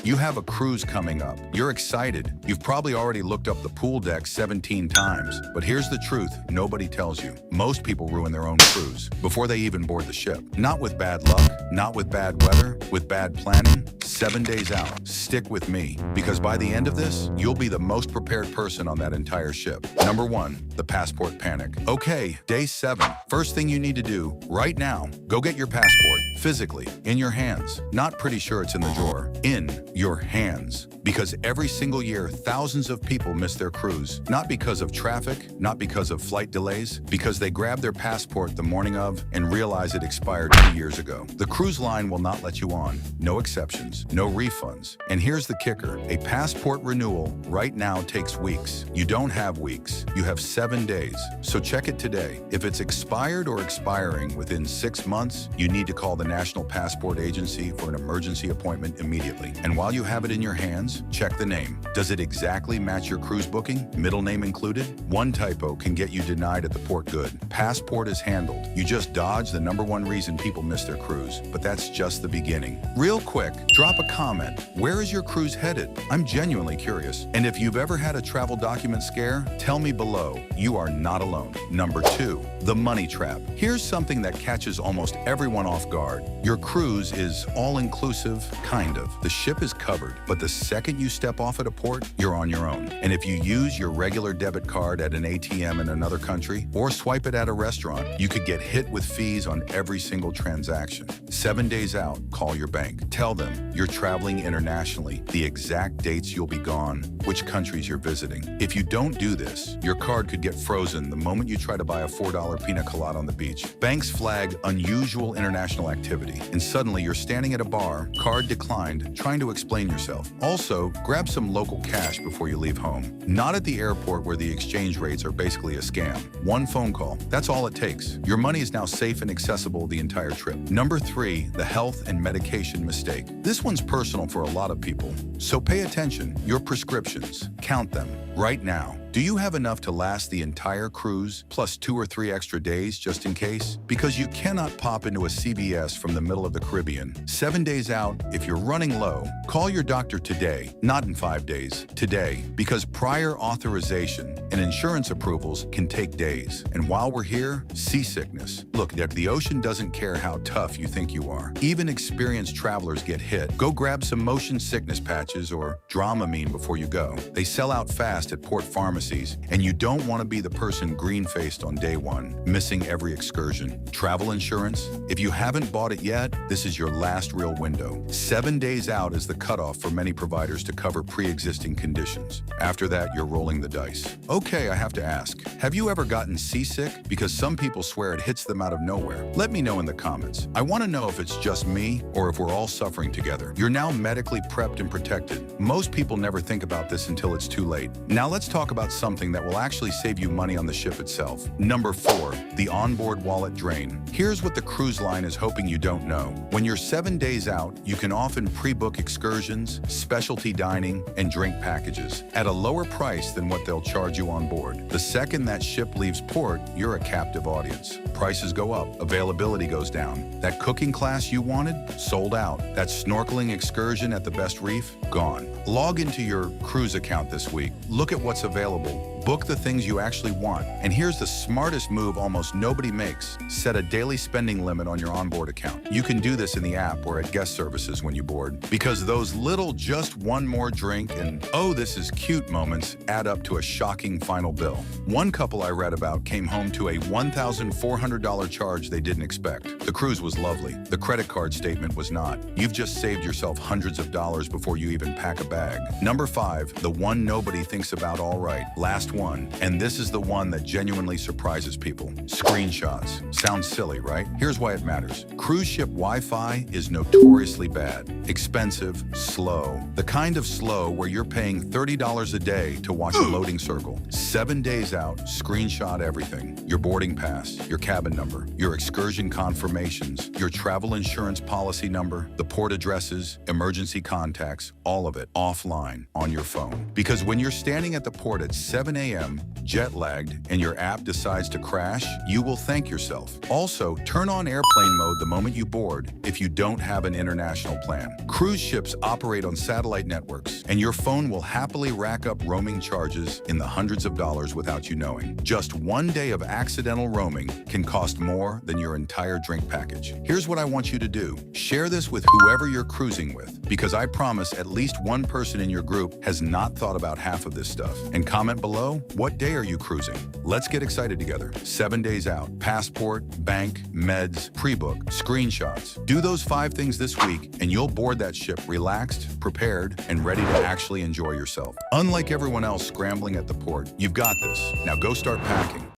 You have a cruise coming up. You're excited. You've probably already looked up the pool deck 17 times. But here's the truth nobody tells you. Most people ruin their own cruise before they even board the ship. Not with bad luck, not with bad weather, with bad planning. 7 days out. Stick with me, because by the end of this, you'll be the most prepared person on that entire ship. Number 1, the passport panic. Okay, day 7. First thing you need to do right now, go get your passport physically in your hands. Not pretty sure it's in the drawer. In your hands. Because every single year, thousands of people miss their cruise. Not because of traffic, not because of flight delays, because they grab their passport the morning of and realize it expired 2 years ago. The cruise line will not let you on. No exceptions, no refunds. And here's the kicker. A passport renewal right now takes weeks. You don't have weeks. You have 7 days. So check it today. If it's expired or expiring within 6 months, you need to call the National Passport Agency for an emergency appointment immediately. And while you have it in your hands, check the name. Does it exactly match your cruise booking? Middle name included? One typo can get you denied at the port good. Passport is handled. You just dodged the #1 reason people miss their cruise. But that's just the beginning. Real quick, drop a comment. Where is your cruise headed? I'm genuinely curious. And if you've ever had a travel document scare, tell me below. You are not alone. Number 2, the money trap. Here's something that catches almost everyone off guard. Your cruise is all-inclusive, kind of. The ship is covered, but the second you step off at a port, you're on your own. And if you use your regular debit card at an ATM in another country or swipe it at a restaurant, you could get hit with fees on every single transaction. 7 days out, call your bank. Tell them you're traveling internationally, the exact dates you'll be gone, which countries you're visiting. If you don't do this, your card could get frozen the moment you try to buy a $4 pina colada on the beach. Banks flag unusual international activity, and suddenly you're standing at a bar, card declined, trying to explain yourself. Also, grab some local cash before you leave home. Not at the airport where the exchange rates are basically a scam. One phone call, that's all it takes. Your money is now safe and accessible the entire trip. Number 3, the health and medication mistake. This one's personal for a lot of people, so pay attention. Your prescriptions, count them right now. Do you have enough to last the entire cruise, plus 2 or 3 extra days just in case? Because you cannot pop into a CVS from the middle of the Caribbean. 7 days out, if you're running low, call your doctor today, not in 5 days, today. Because prior authorization and insurance approvals can take days. And while we're here, seasickness. Look, the ocean doesn't care how tough you think you are. Even experienced travelers get hit. Go grab some motion sickness patches or Dramamine before you go. They sell out fast at port pharmacies. And you don't want to be the person green-faced on day 1, missing every excursion. Travel insurance? If you haven't bought it yet, this is your last real window. 7 days out is the cutoff for many providers to cover pre-existing conditions. After that, you're rolling the dice. Okay, I have to ask, have you ever gotten seasick? Because some people swear it hits them out of nowhere. Let me know in the comments. I want to know if it's just me or if we're all suffering together. You're now medically prepped and protected. Most people never think about this until it's too late. Now let's talk about something that will actually save you money on the ship itself. Number 4, the onboard wallet drain. Here's what the cruise line is hoping you don't know. When you're 7 days out, you can often pre-book excursions, specialty dining, and drink packages at a lower price than what they'll charge you on board. The second that ship leaves port, you're a captive audience. Prices go up, availability goes down. That cooking class you wanted, sold out. That snorkeling excursion at the best reef, gone. Log into your cruise account this week. Look at what's available. Book the things you actually want. And here's the smartest move almost nobody makes. Set a daily spending limit on your onboard account. You can do this in the app or at guest services when you board. Because those little just one more drink and oh, this is cute moments add up to a shocking final bill. One couple I read about came home to a $1,400 charge they didn't expect. The cruise was lovely. The credit card statement was not. You've just saved yourself hundreds of dollars before you even pack a bag. Number 5, the one nobody thinks about all right. Last one, and this is the one that genuinely surprises people. Screenshots. Sounds silly, right? Here's why it matters. Cruise ship Wi-Fi is notoriously bad, expensive, slow. The kind of slow where you're paying $30 a day to watch a loading circle. 7 days out, screenshot everything. Your boarding pass, your cabin number, your excursion confirmations, your travel insurance policy number, the port addresses, emergency contacts, all of it offline on your phone. Because when you're standing at the port at 7 a.m. a.m., jet-lagged, and your app decides to crash, you will thank yourself. Also, turn on airplane mode the moment you board if you don't have an international plan. Cruise ships operate on satellite networks, and your phone will happily rack up roaming charges in the hundreds of dollars without you knowing. Just one day of accidental roaming can cost more than your entire drink package. Here's what I want you to do. Share this with whoever you're cruising with, because I promise at least one person in your group has not thought about half of this stuff. And comment below, what day are you cruising? Let's get excited together. 7 days out. Passport, bank, meds, pre-book, screenshots. Do those 5 things this week and you'll board that ship relaxed, prepared, and ready to actually enjoy yourself. Unlike everyone else scrambling at the port, you've got this. Now go start packing.